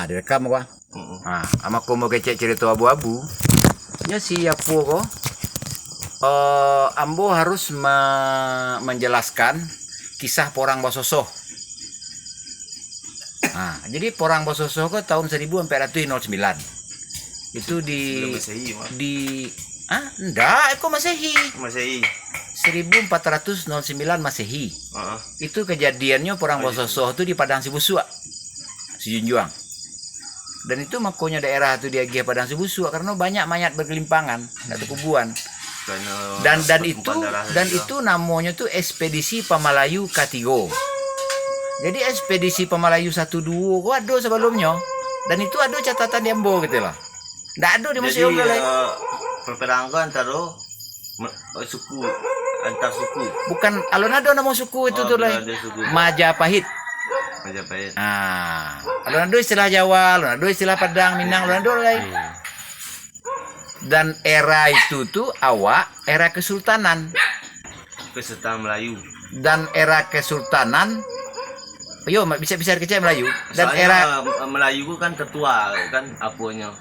Direkam gua. Ama ko mau kecek cerita abu-abu. Ya si Apu ko. Ambo harus menjelaskan kisah Porang Bososoh. Jadi Porang Bososoh ko tahun 1409. Itu enggak, Masehi. 1409 Masehi. Itu kejadiannya Porang Bososoh itu di Padang Sibusua, Sijunjuang. Dan itu makanya daerah itu dia Padang Sibusua karena banyak mayat berkelimpangan atau kuburan. Dan itu namanya tuh ekspedisi Pamalayu Katigo. Jadi ekspedisi Pamalayu 1-2 kok ada sebelumnya. Dan itu ada catatan di Ambo gitu loh. Nggak ada di museum lain. Perperangan suku antar suku. Bukan alun-alun ada nama suku itu tuh lain. Majapahit. Alun-alun istilah Jawa, alun-alun istilah Padang, Minang, alun-alun lain. Dan era itu tuh era kesultanan. Kesultanan Melayu. Dan era kesultanan, bisa kecil Melayu. Dan soalnya era Melayu kan tertua kan apanya.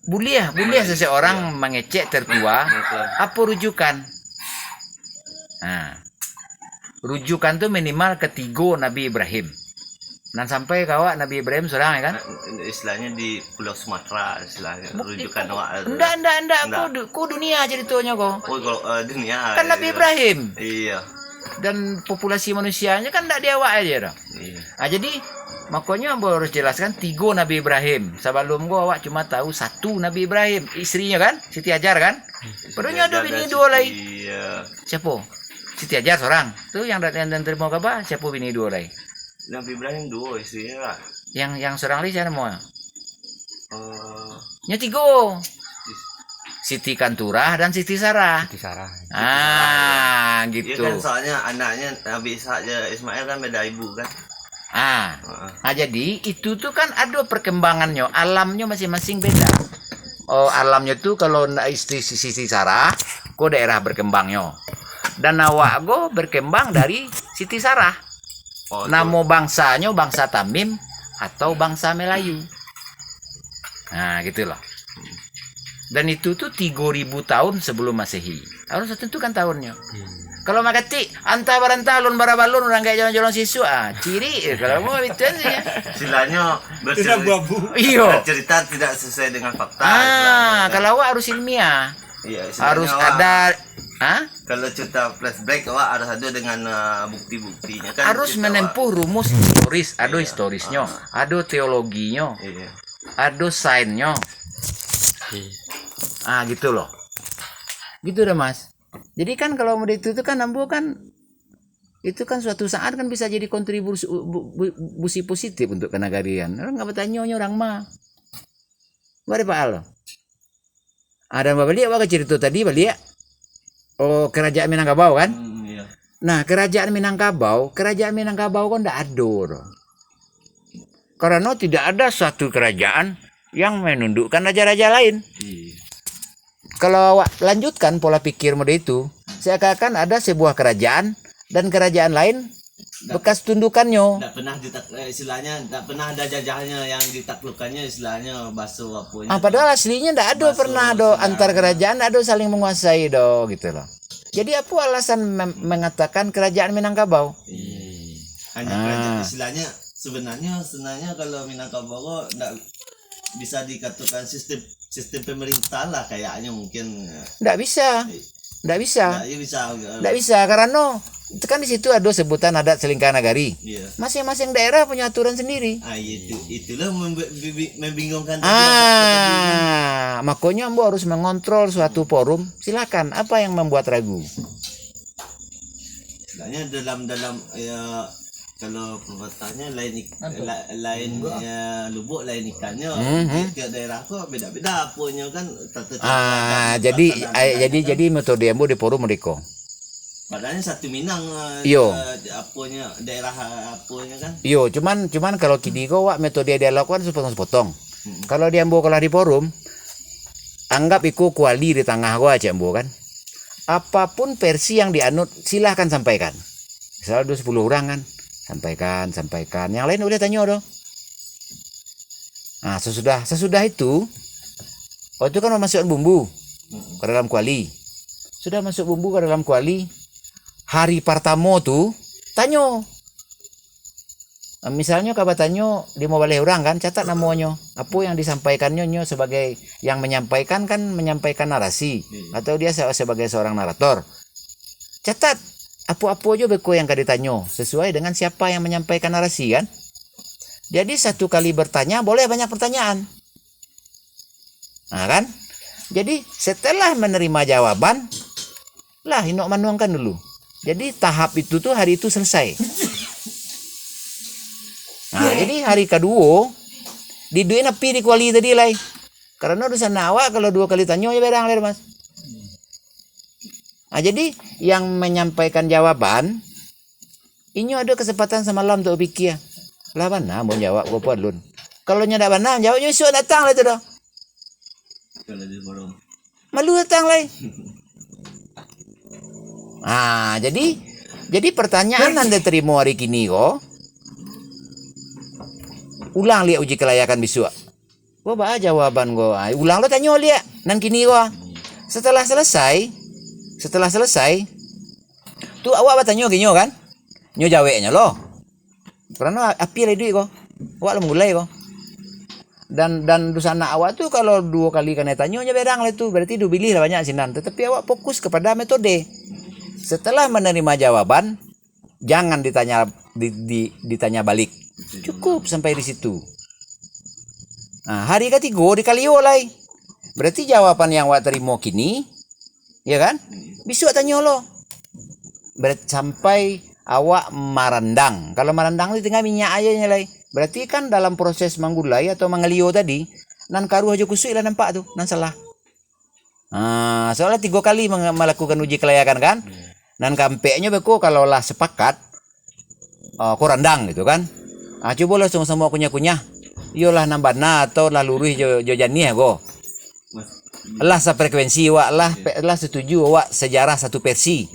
Buliah seseorang mengecek tertua. Apa rujukan? Rujukan tuh minimal ketiga Nabi Ibrahim. Dan sampai kawak Nabi Ibrahim seorang ya kan? Istilahnya di Pulau Sumatera istilahnya rujukan Enggak. Ku dunia ceritanya kok. Dunia. Kan Nabi Ibrahim. Iya. Dan populasi manusianya kan enggak di awak aja dong. Iya. Jadi makanya harus jelaskan 3 Nabi Ibrahim. Sebelum gua awak cuma tahu 1 Nabi Ibrahim, istrinya kan, Siti Hajar kan? Padahal ada bini 2 lagi. Iya. Siapa? Siti Hajar seorang. Tuh yang terima kabar, siapa bini 2 lagi? Nabi Ibrahim 2 istrinya lah. Yang seorang lagi siapa mau? Nya 3. Siti Kanturah dan Siti Sarah. Gitu. Iya kan soalnya anaknya Nabi Ishak Ismail kan beda ibu kan. Jadi itu tuh kan ada perkembangannya, alamnya masing-masing beda. Alamnya tuh kalau istri Siti Sarah, kok daerah berkembangnya. Dan awak go berkembang dari Siti Sarah. Nama bangsanya bangsa Tamim atau bangsa Melayu. Gitu loh. Dan itu tuh 3000 tahun sebelum Masehi. Harus tentukan tahunnya. Kalau makati anta barantalun barabalun orang kayak jalan-jalan siswa, ciri kalau mau itu aja. Istilahnya cerita tidak sesuai dengan fakta. Kalau awak harus ilmiah. Iya, harus ada kalau cerita flashback awak harus ada dengan bukti-buktinya kan. Harus menempuh rumus historis, ada historisnya, ada teologinya. Ada sainnya. Gitu loh. Gitu dah Mas. Jadi kan kalau mau itu kan Ambo kan itu kan suatu saat kan bisa jadi kontribusi positif untuk kenagarian. Orang nggak bertanya orang mah. Mari Pak Al. Ada Mbak Belia apa cerita tadi Belia? Kerajaan Minangkabau kan? Iya. Nah kerajaan Minangkabau kan tidak ada. Karena tidak ada suatu kerajaan yang menundukkan raja-raja lain. Kalau lanjutkan pola pikir mode itu, seakan ada sebuah kerajaan dan kerajaan lain bekas tundukannya. Tidak pernah ada jajahannya yang ditaklukkannya istilahnya baso apanya. Padahal aslinya tidak ada pernah antar kerajaan ada saling menguasai gitu loh. Jadi apa alasan mengatakan kerajaan Minangkabau? Hanya kerajaan istilahnya sebenarnya kalau Minangkabau tidak bisa dikatakan sistem pemerintah lah kayaknya mungkin. Tidak bisa karena itu kan di situ ada sebutan adat selingkah nagari. Masing-masing daerah punya aturan sendiri. Itulah membingungkan. Makanya Ambo harus mengontrol suatu forum. Silakan, apa yang membuat ragu? Sebenarnya dalam kalau pembuatannya lain lubuk lain ikannya. Tiap daerah kok beda-beda punya kan. Jadi metode Ambo di forum mereka. Padahal satu Minang apanya daerah apanya kan. Cuman kalau kini kok metode dia lakukan sepotong-sepotong. Kalau dia Ambo kalau di forum anggap ikut kuali di tengah gua aja Ambo kan. Apapun versi yang dianut silahkan sampaikan. Misalnya 10 orang kan. Sampaikan. Yang lain udah tanya dong. Nah, sesudah itu, itu kan masukkan bumbu ke dalam kuali. Sudah masuk bumbu ke dalam kuali, hari pertama tuh tanyo. Misalnya kabatannya di mau balik orang kan, catat namanya. Apa yang disampaikannya nyo sebagai yang menyampaikan kan menyampaikan narasi atau dia sebagai seorang narator. Catat apa-apa aja beko yang kau ditanya sesuai dengan siapa yang menyampaikan narasi kan. Jadi satu kali bertanya boleh banyak pertanyaan. Nah kan? Jadi setelah menerima jawaban, lah inok manuangkan dulu. Jadi tahap itu tuh hari itu selesai. Nah, jadi hari kedua diduin api di kuali tadi lai. Karena urusan nawa kalau 2 kali tanya ya berang lai Mas. Nah, jadi yang menyampaikan jawaban ini ada kesempatan semalam untuk pikir. Lah mana mau jawab gua padlun. Kalau nya ndak benar jawabnya esok datang lah itu dah. Kalau di forum. Malu datang lai. Ah, jadi pertanyaan Anda terima hari kini kok. Ulang lihat uji kelayakan besok. Gua baca jawaban gua. Ulang lo tanya lihat nan kini gua. Setelah selesai tuh awak bertanya gini kan? Nyo jawabnya lo. Karena api lah duit kok. Awak lah mulai kok. Dan dusana awak tuh kalau 2 kali kena tanya nya berang lah itu. Berarti du pilih lah banyak sinan. Tetapi awak fokus kepada metode. Setelah menerima jawaban, jangan ditanya balik. Cukup sampai di situ. Nah, hari ketiga dikali oleh. Berarti jawaban yang awak terima kini, ya kan? Besok tanya lo. Berarti sampai awak marandang. Kalau marandang itu tinggal minyak aja nyalai. Berarti kan dalam proses manggulai atau mangelio tadi, nan karu aja kusuk lah nampak tuh, nan salah. Nah, soalnya 3 kali melakukan uji kelayakan kan? Nan kampeknya beko kalau lah sepakat, korandang gitu kan? Coba lah sama-sama kunyah-kunyah. Yolah nambana atau lah lurus jo jani ya go. Lah sefrekuensi wak lah setuju wak sejarah satu versi.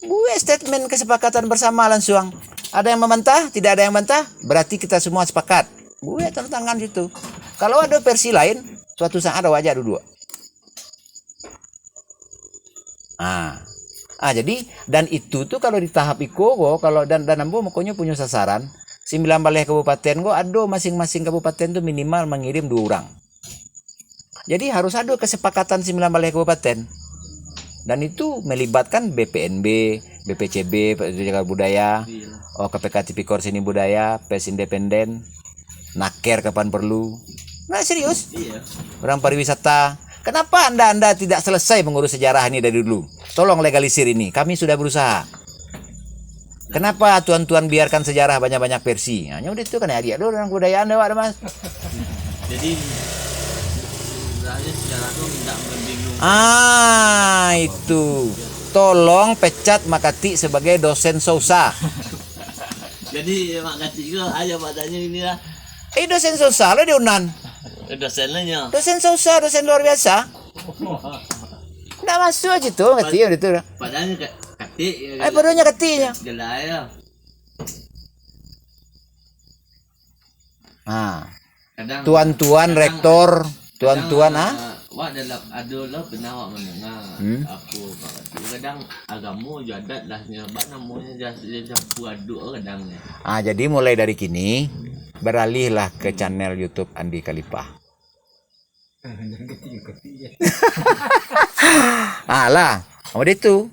Gue statement kesepakatan bersama langsung. Ada yang membantah, tidak ada yang membantah, berarti kita semua sepakat. Gue tanda tangan situ. Kalau ada versi lain, suatu saat ada wajah dua. Jadi dan itu tuh kalau di tahap iko kalau dan ambo makanya punya sasaran 9 balai kabupaten ada masing-masing kabupaten tuh minimal mengirim 2 orang. Jadi harus ada kesepakatan 9 balai kabupaten. Dan itu melibatkan BPNB, BPCB, Jaga Budaya, KPK Tipikor Seni Budaya, Pes Independen, Naker kapan perlu. Nah serius? Iya. Orang pariwisata. Kenapa Anda tidak selesai mengurus sejarah ini dari dulu? Tolong legalisir ini. Kami sudah berusaha. Kenapa tuan-tuan biarkan sejarah banyak-banyak versi? Hanya udah itu kan ya dulu orang kebudayaan dewa Mas. Jadi sebenarnya sejarah itu tidak membingung. Itu. Tolong pecat Makati sebagai dosen Sousa. Jadi Makati itu aja matanya ini lah. Dosen Sousa lah diunan. Dosennya. Dosen Sousa, dosen luar biasa. Nggak masuk aja tuh, ngerti ya itu. Padahal kati. Padahal katinya. Gelaya. Tuan-tuan rektor, tuan-tuan wak dalam adalah pernah wak mendengar apa kadang agama jadat lah nyoba namanya jadi aduk kadangnya. Jadi mulai dari kini beralihlah ke channel YouTube Andi Khalifah. Udah itu.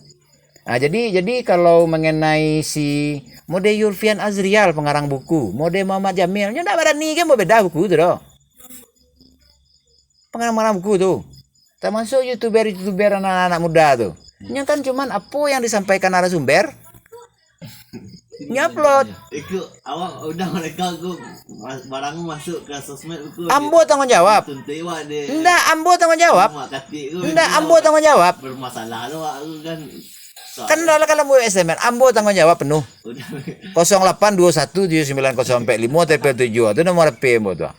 Jadi kalau mengenai si Mode Yurfian Azrial pengarang buku, Mode Muhammad Jamil, nya ndak berani kan mau beda buku itu doh. Pengarang buku tuh. Termasuk youtuber anak-anak muda tuh. Nya kan cuman apa yang disampaikan narasumber nyupload. Itu awak udah mereka barang masuk ke sosmed itu. Ambo tanggung jawab. Ndak ambo tanggung jawab. Ndak ambo tanggung jawab. Bermasalah lo kan. Kan kalau mau SMS ambo tanggung jawab penuh. 0821790445 TP7 itu nomor HP ambo tuh.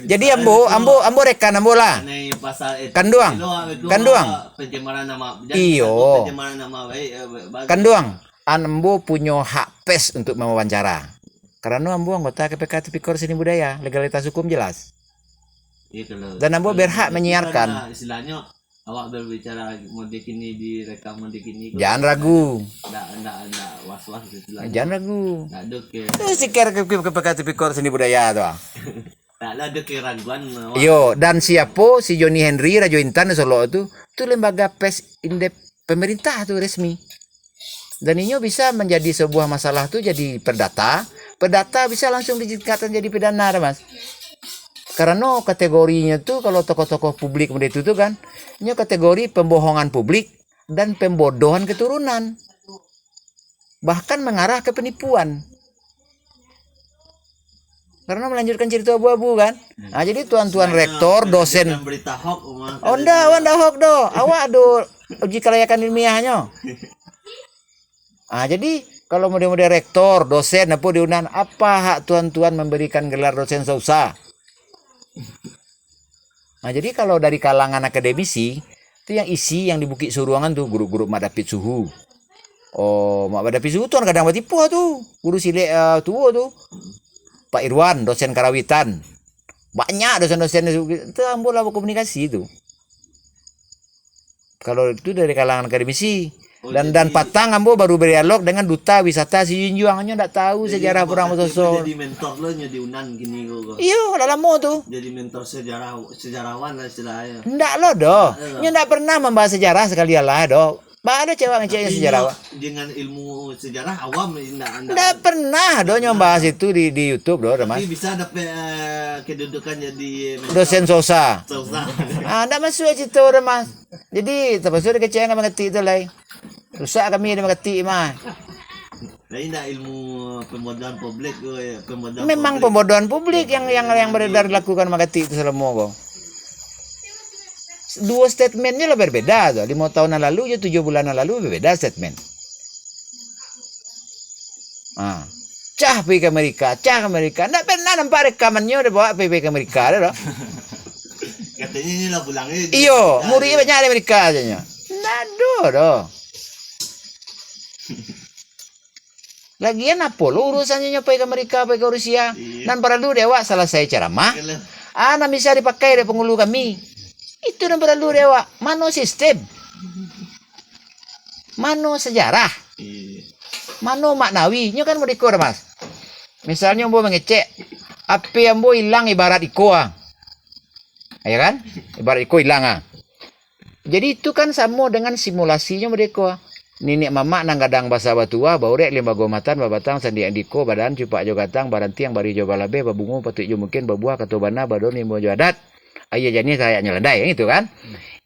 Jadi ambo rekan ambo lah. Kanduang. Pencemaran nama. Iyo. Pencemaran nama baik. Kanduang. Ambo punya hak pes untuk mewawancara. Karena ambo anggota KPK Tipikor Seni Budaya, legalitas hukum jelas. Iya, kalau Dan ambo berhak itu menyiarkan. kan, istilahnya awak berbicara mode kini direkam mode kini. Jangan ragu. Enggak was-was istilahnya. Jangan ragu. Enggak ada ke Itu sih KPK Tipikor Seni Budaya tuh. enggak ada keraguan awak. Yo, dan siapa si Joni Henry Rajo Intan di Solo itu lembaga pers indep pemerintah tuh resmi. Dan ini bisa menjadi sebuah masalah tuh jadi perdata bisa langsung ditingkatkan jadi pidana, Mas. Karena kategorinya tuh kalau tokoh-tokoh publik itu tuh kan, ini kategori pembohongan publik dan pembodohan keturunan. Bahkan mengarah ke penipuan. Karena melanjutkan cerita abu-abu kan. Nah, jadi tuan-tuan rektor, dosen. Berita hoax, Oh, ndak hoax do. Awak ada uji kelayakan ilmiahnya. Jadi kalau model-model rektor, dosen, apa diundang, apa hak tuan-tuan memberikan gelar dosen sausa? Nah, jadi kalau dari kalangan akademisi, itu yang isi yang di Bukit Suruangan tuh guru-guru Mak Dapit Suhu. Oh, Mak Dapit Suhu tuh kadang batipu tuh, guru silek tua tuh. Pak Irwan, dosen karawitan. Banyak dosen-dosen itu ambil lah komunikasi itu. Kalau itu dari kalangan akademisi. Dan Patang ambo baru berdialog dengan duta wisata si Junjuangnya ndak tahu sejarah perang Bososo. Jadi mentor lo nya di Unan gini kok. Iya, dalam mau tuh. Jadi mentor sejarawan lah istilahnya. Ndak lo do. Nya ndak pernah membahas sejarah sekali lah do. Ada cewek ngeceknya sejarah. Dengan ilmu sejarah awam ndak pernah do nya membahas itu di YouTube do, Mas. Tapi bisa dapat kedudukan jadi dosen sosa. Ndak masuk situ, Mas. Jadi terpaksa kecewaan mengerti itu lah. Rusak kami dia mengerti mah. Nah, ini ilmu pembodohan publik Memang pembodohan publik yang beredar dilakukan mengerti itu selama kok. Dua statementnya lah berbeda tuh. 5 tahun lalu ya 7 bulan lalu berbeda statement. Cah pergi ke Amerika. Nggak pernah nampak rekamannya udah bawa pergi ke Amerika ada. Katanya ini lah pulangnya. Iyo, muridnya banyak di Amerika aja. Nggak ada. Lagian apa lo urusannya nyampe ke Amerika, pergi ke Rusia. Dan perlu dewa selesai ceramah. Nah bisa dipakai dari penghulu kami. Itu dan perlu dewa. Mano sistem. Mano sejarah. Mano maknawi. Ini kan mau dikur, Mas. Misalnya mau mengecek. Apa yang mau hilang ibarat iko. Ya kan? Ibarat iko hilang. Jadi itu kan sama dengan simulasinya mereka. Nenek mama nang gadang basa batua baurek limba gomatan babatang sandi andiko badan cupak jogatang baranti yang bari jo balabe babungu patuk jo mungkin babuah katobana badon limbo jo adat ayah jani saya nyeledai itu kan.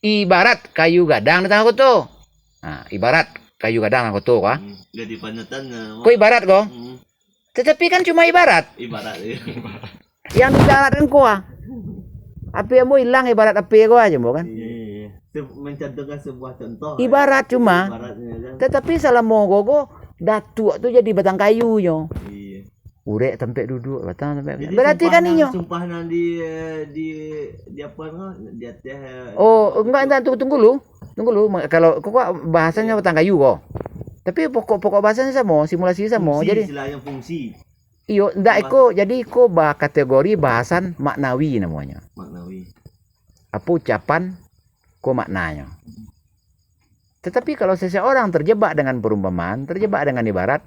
Ibarat kayu gadang datang aku tuh. Nah, ibarat kayu gadang aku tuh kah? Jadi panutan. Kok ibarat kok? Tetapi kan cuma ibarat. Ibarat ya. Yang diibaratkan kok. Apa yang mau hilang ibarat apa kok aja mau kan? Mencontohkan sebuah contoh. Ibarat cuma. Kan? Tetapi salah mogo datuk tu jadi batang kayunya. Iya. Urek tempat duduk batang tempat. Jadi Berarti kan inyo. Sumpah nanti di apa di atas. Oh, enggak tunggu dulu. Kalau kok bahasanya batang kayu kok. Tapi pokok bahasanya sama, simulasi sama. Fungsi, jadi istilahnya fungsi. Iyo, ndak iko jadi iko kategori bahasan maknawi namanya. Maknawi. Apa ucapan ko maknanya. Tetapi kalau seseorang terjebak dengan perumpamaan, terjebak dengan ibarat,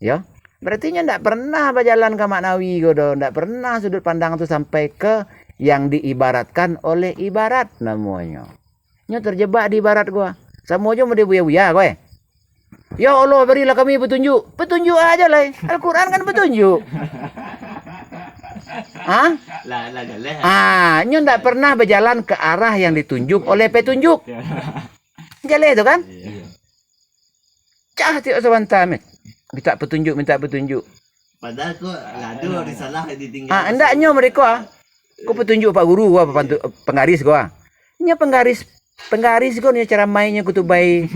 ya, berarti nya ndak pernah berjalan ke maknawi godo, ndak pernah sudut pandang itu sampai ke yang diibaratkan oleh ibarat namanya. Nya terjebak di ibarat gua. Samojo mau dibuya-buya kowe. Ya Allah berilah kami petunjuk. Petunjuk aja lah. Al-Quran kan petunjuk. Nya ndak pernah berjalan ke arah yang ditunjuk oleh petunjuk. Jalan itu kan? Cah tiap sebentar minta petunjuk. Padahal kok lado risalah ditinggal. Endaknya mereka. Kok petunjuk Pak Guru gua penggaris gua. Nya penggaris gua nya cara mainnya kutubai.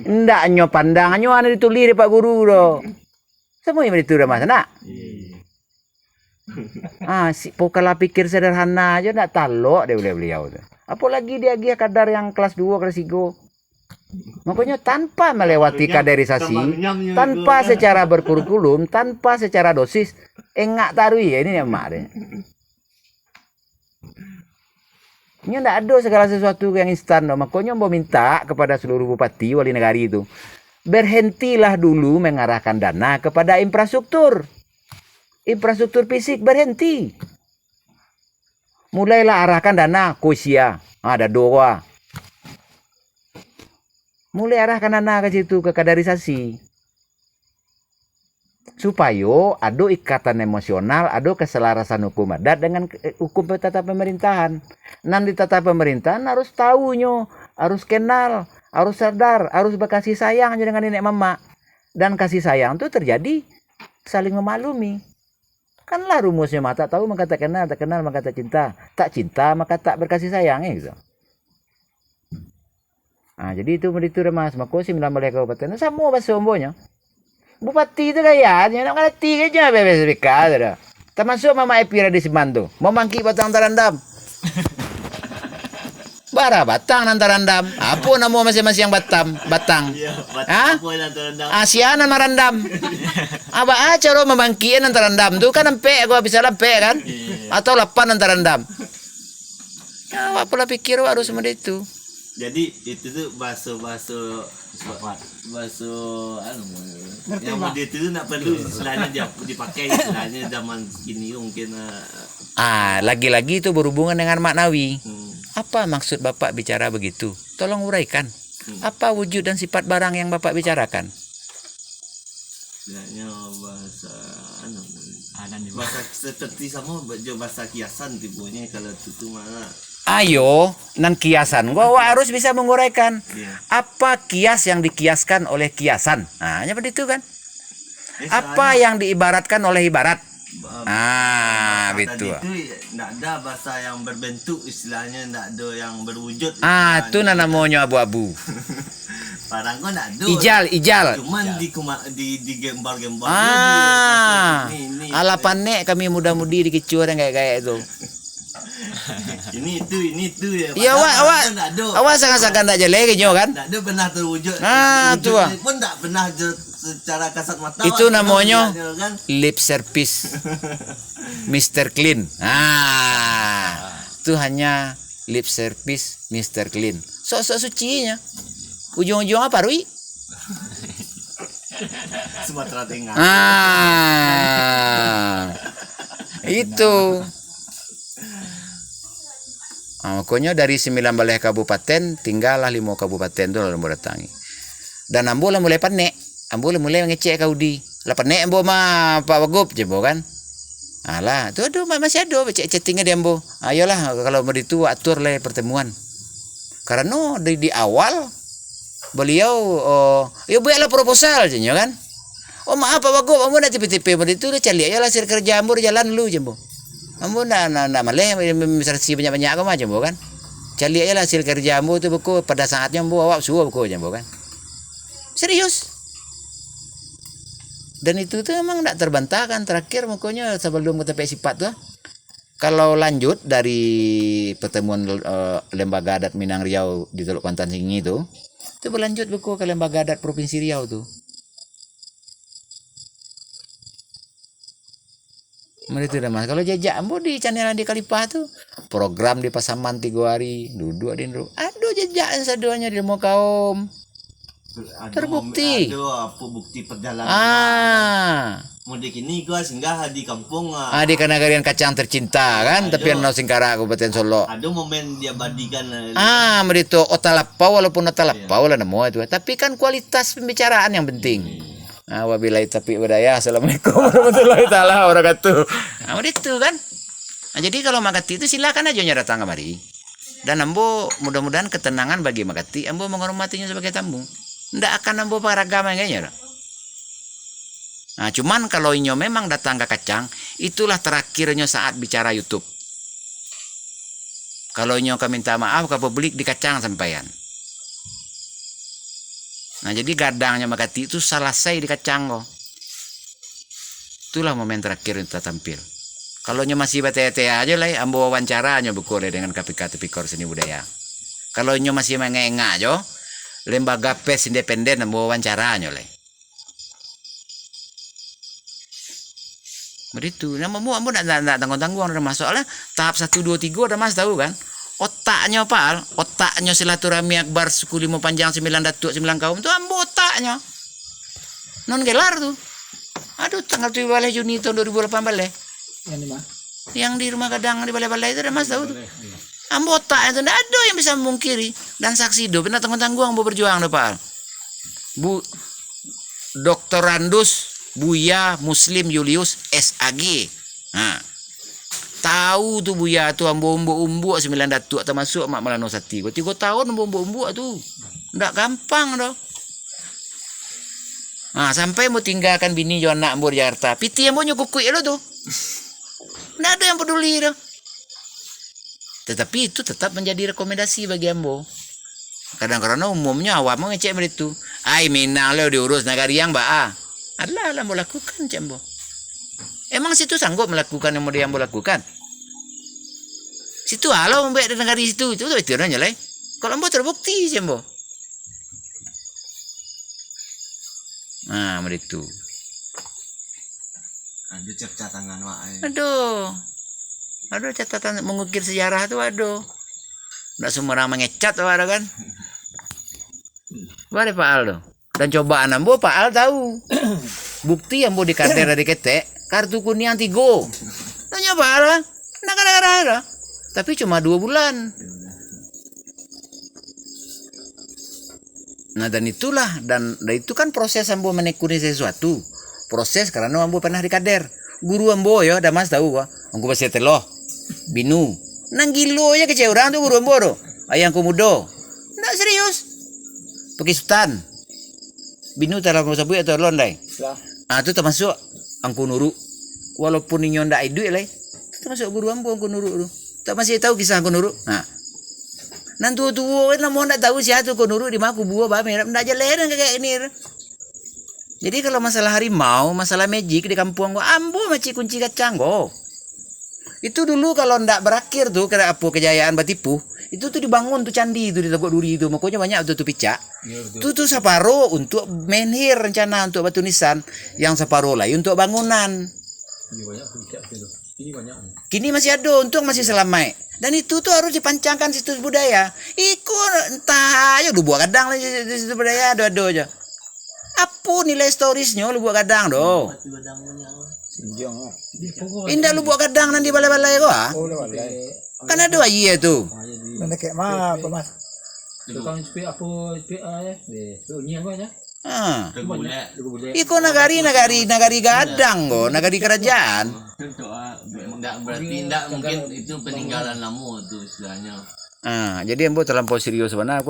Ndaknya pandangannya ana ditulis di Pak Guru do. Semua yang itu Mas nak. Si pokala pikir sederhana aja ndak talok dia beliau tuh. Apalagi dia kadar yang kelas 2 kelas 3. Makanya tanpa melewati kaderisasi, tanpa secara berkurikulum, tanpa secara dosis, enggak tarui ya ini yang mak deh. Ini enggak ada segala sesuatu yang instan. Makanya mau minta kepada seluruh bupati wali negari itu, berhentilah dulu mengarahkan dana kepada infrastruktur. Infrastruktur fisik berhenti. Mulailah arahkan dana kuisia, ada doa. Mulai arahkan dana ke situ, ke kaderisasi. Supaya ada ikatan emosional, ada keselarasan hukum adat dengan hukum tata pemerintahan. Nanti tata pemerintahan harus tahunya, harus kenal, harus sadar, harus berkasih sayang dengan nenek mama. Dan kasih sayang itu terjadi saling memaklumi. Kanlah rumusnya mata tahu maka tak kenal maka tak cinta maka tak berkasih sayang gitu. Nah, jadi itu Mas, maka 19 kabupaten sama bahasa ombonya. Bupati itu kayaknya nak ngerti aja BPSBK ada. Termasuk Mama Epira di Simanto, memangki batang tarandam. Bara batang nan tarandam. Apa nama masing-masing yang batang? Iya, Hah? apa yang terendam? Asianan marandam. Aba aja lo memangkiin antara randam tuh kan empe gua bisa lempe kan? Atau 8 antara randam. Nah, apalah pikir harus seperti itu. Jadi itu tuh bahasa yang mau itu tuh nggak perlu istilahnya dipakai istilahnya zaman kini mungkin. Lagi-lagi itu berhubungan dengan maknawi. Apa maksud Bapak bicara begitu? Tolong uraikan. Apa wujud dan sifat barang yang Bapak bicarakan? Istilahnya bahasa seperti sama bahasa kiasan tipunya kalau itu mana. Ayo, nan kiasan. Gua harus bisa menguraikan apa kias yang dikiaskan oleh kiasan. Nah, seperti itu kan? Apa yang diibaratkan oleh ibarat. Betul. Itu enggak ada bahasa yang berbentuk istilahnya, enggak ada yang berwujud. Itu namanya abu-abu. Barang kok enggak ada. Ijal. Cuman di gambar-gambar. Ala panek kami muda-mudi dikicur yang kayak itu. ini itu ya. Iya, awak sangat-sangat enggak jelek kan? Enggak ada pernah terwujud. Tuh. Pun enggak pernah secara kasat mata. Itu namanya lip service. Mr. Clean. Itu hanya lip service Mr. Clean. Sok-sok sucinya. Ujung-ujung apa, Rui? Sumatera Tengah. Itu. Makanya dari 9 kabupaten tinggallah 5 kabupaten itu lalu datangi. Dan ambo lah mulai panek. Ambo lah mulai ngecek kau di. Lah panek ambo mah Pak Wagub jebo kan. Alah, tuh masih ada chattingnya di ambo. Ayolah kalau mau itu atur lah pertemuan. Karena di awal beliau ya buatlah proposal aja kan. Oh maaf Pak Wagub, ambo nak tipe-tipe begitu udah cari aja lah hasil kerja ambo jalan dulu jembo. Ambo nak maleh administrasi banyak-banyak kau macam kan. Cari aja lah hasil kerja ambo tu buku pada saatnya ambo awak suruh buku jembo kan. Serius. Dan itu tuh memang tidak terbantahkan. Terakhir makanya sebelum kita sifat tuh. Kalau lanjut dari pertemuan lembaga adat Minang Riau di Teluk Kuantan Singi itu berlanjut buku ke lembaga adat Provinsi Riau tuh. Itu dah mas. Kalau jejak ambo di channel di Kalipah tuh program di Pasaman 3 hari, duduk di Indro. Aduh jejak saduanya di mau kaum. Terbukti. Ada apa bukti perjalanan. Mudik ini gua singgah di kampung. Di Kanagarian Kacang Tercinta kan, tapi no Singkara Kabupaten Solo. Ada momen dia badikan. Merito otalapau walaupun otalapau lah nemu itu. Tapi kan kualitas pembicaraan yang penting. Wabillahi taufiq hidayah. Assalamualaikum warahmatullahi taala wabarakatuh. Itu kan. Jadi kalau Makati itu silakan aja datang kemari. Dan ambo mudah-mudahan ketenangan bagi Makati. Ambo menghormatinya sebagai tamu. Ndak akan ambo paragama kayaknya. Nah, cuman kalau inyo memang datang ke Kacang, itulah terakhirnya saat bicara YouTube. Kalau inyo minta maaf ke publik di Kacang sampaian. Nah, jadi gadangnya Makati itu selesai di Kacang kok. Itulah momen terakhir yang kita tampil. Kalau inyo masih bete-bete aja lah, ambo wawancara inyo berkore dengan KPK Tipikor Seni Budaya. Kalau inyo masih mengengak aja, lembaga pers independen ambo wawancaranya oleh. Begitu. Nama ambo nak tanggung-tanggung ada masalah. Tahap 1 2 3 ada mas tahu kan? Otaknya apa? Otaknya silaturahmi akbar suku lima panjang 9 datuk 9 kaum tu ambo otaknya. Non gelar tuh. Aduh tanggal 7 Juni tahun 2018 yang di rumah kadang di balai-balai itu ada mas tahu tuh. Ambo otaknya itu tidak ada yang bisa memungkiri dan saksi hidup. Benar tanggung-tanggung ambo berjuang tuh Pak. Bu Doktorandus Buya Muslim Julius SAG. Nah, tahu tuh Buya tuh ambo umbu 9 datuk termasuk Mak Melano Sati. 3 tahun ambo umbu tuh. Ndak gampang doh. Nah, sampai mau tinggalkan bini jo anak ambo di Jakarta. Piti ambo nyukukui lo tuh. Ndak ada yang peduli doh. Tetapi itu tetap menjadi rekomendasi bagi ambo. Kadang-kadang umumnya awam mau ngecek begitu. Ai Minang lo diurus negara yang mbak adalah ambo lakukan cembo. Emang situ sanggup melakukan yang mau dia ambo lakukan? Situ halo mbak di negara situ itu nanya lah. Kalau ambo terbukti cembo. Nah begitu. Ada catatan wae. Aduh catatan mengukir sejarah tuh aduh. Nggak semua orang mengecat tuh ada kan? Boleh Pak Al tuh. Dan cobaan ambo Pak Al tahu. Bukti ambo di kartu dari ketek, kartu kuning 3. Tanya Pak Al, ada. Tapi cuma 2 bulan. Nah dan itulah dan itu kan proses ambo menekuni sesuatu. Proses karena ambo pernah di kader. Guru ambo ya, ada mas tahu gua. Ambo pasti teloh. Binu. Nang gilo ya kece orang tuh guru ambo do. Ayang komodo. Nggak serius. Pakistan. Binu taruh sabu atau londai. Itu termasuk angku nuru. Walaupun inyo ndak iduk lah. Itu termasuk guru ambo angku nuru. Tak masih tahu kisah angku nuru. Nah. Nan tua-tua kan mau ndak tahu siapa angku nuru di mana buah ba merah ndak jalan kayak ini. Jadi kalau masalah harimau, masalah magic di kampung gua ambo maci kunci kacang go. Itu dulu kalau ndak berakhir tuh kira apa kejayaan Batipu, itu tuh dibangun tuh candi itu di Teguk Duri itu, makanya banyak tuh picak. Itu tuh separuh untuk menhir rencana untuk batu nisan, yang separuh lagi untuk bangunan. Kini masih ada, untung masih selamai. Dan itu tuh harus dipancangkan situs budaya. Ikut entah aja lu buat kadang lagi situs budaya ada aja. Apa nilai historisnya lu buat kadang doh? Indah lu buat kadang nanti balai-balai kok ah? Kan ada aja tuh. Kayak mah apa mas? Iko nagari gadang kok, nagari kerajaan. Enggak berarti enggak mungkin itu peninggalan lama tuh istilahnya. Jadi ambo terlampau serius sebenarnya.